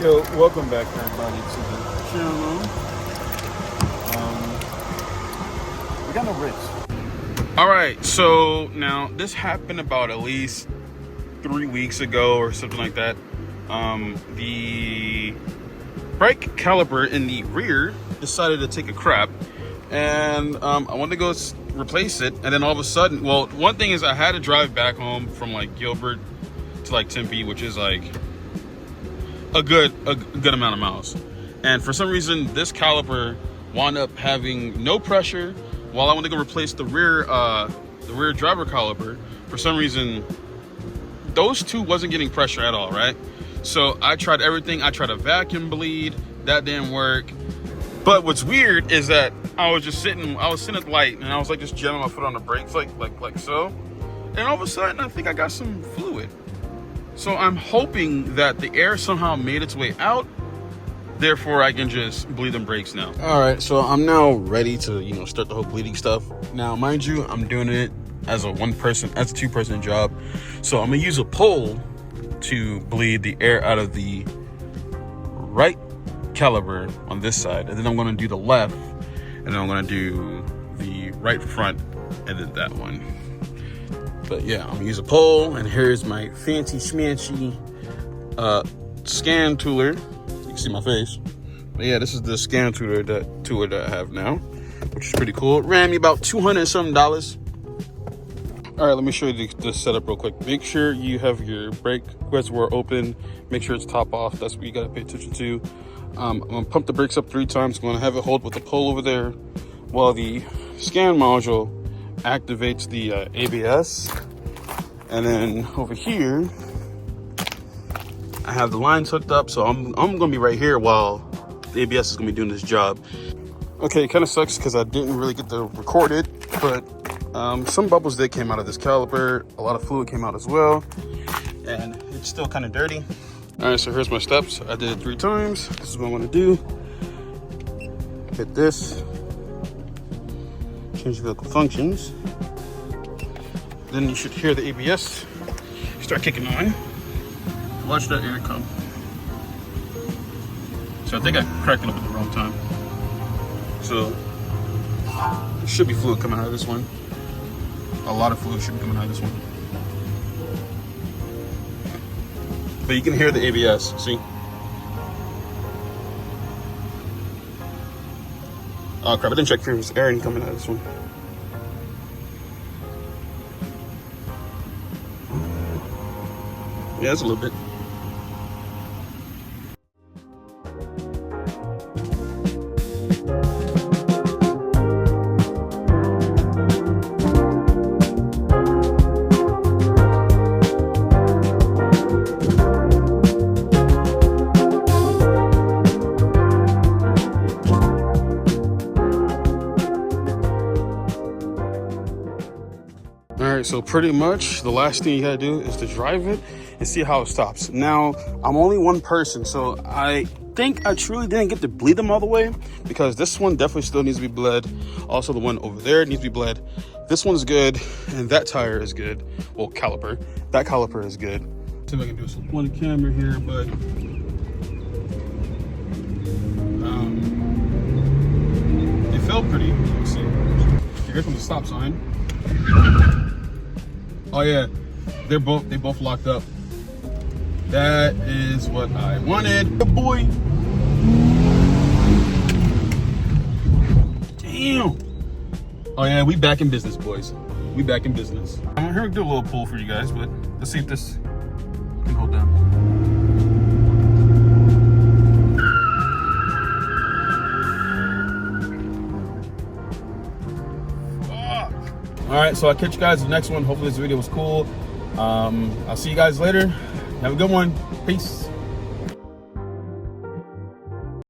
Yo, welcome back everybody to the channel. We got no brakes. All right, so now this happened about at least 3 weeks ago or something like that. The brake caliper in the rear decided to take a crap, and I wanted to go replace it. And then all of a sudden, well, one thing is I had to drive back home from like Gilbert to like Tempe, which is like a good amount of miles. And for some reason, this caliper wound up having no pressure while I went to go replace the rear driver caliper. For some reason, those two wasn't getting pressure at all, right? So I tried everything. I tried a vacuum bleed, that didn't work. But what's weird is that I was sitting at the light and I was like just jamming my foot on the brakes like so. And all of a sudden, I think I got some fluid. So I'm hoping that the air somehow made its way out. Therefore, I can just bleed them brakes now. All right, so I'm now ready to, start the whole bleeding stuff. Now, mind you, I'm doing it as a two-person job. So I'm gonna use a pole to bleed the air out of the right caliper on this side. And then I'm gonna do the left, and then I'm gonna do the right front, and then that one. But yeah, I'm gonna use a pole, and here's my fancy schmancy scan tooler. You can see my face. But yeah, this is the scan tooler that I have now, which is pretty cool. It ran me about $200 and something. All right, let me show you the setup real quick. Make sure you have your brake reservoir open. Make sure it's top off. That's what you gotta pay attention to. I'm gonna pump the brakes up 3 times. I'm gonna have it hold with the pole over there while the scan module activates the ABS. And then over here, I have the lines hooked up, so I'm gonna be right here while the ABS is gonna be doing this job. Okay, it kind of sucks because I didn't really get to record it, but some bubbles did came out of this caliper. A lot of fluid came out as well, and it's still kind of dirty. All right, so here's my steps. I did it 3 times. This is what I want to do. Hit this. Change vehicle functions. Then you should hear the ABS start kicking on. Watch that air come. So I think I cracked it up at the wrong time. So there should be fluid coming out of this one. A lot of fluid should be coming out of this one. But you can hear the ABS, see? Oh crap, I didn't check if there's air coming out of this one. Yeah, it's a little bit. All right, so pretty much the last thing you gotta do is to drive it and see how it stops. Now, I'm only one person, so I think I truly didn't get to bleed them all the way, because this one definitely still needs to be bled. Also, the one over there needs to be bled. This one's good, and that tire is good. Well, caliper. That caliper is good. See if I can do some on the camera here, but it felt pretty. Let's see. Here comes the stop sign. Oh yeah, they both locked up. That is what I wanted. Good boy. Damn. Oh yeah, we back in business, boys. We back in business. I'm here to do a little pull for you guys, but let's see if this can hold down. All right, so I'll catch you guys in the next one. Hopefully this video was cool. I'll see you guys later. Have a good one. Peace.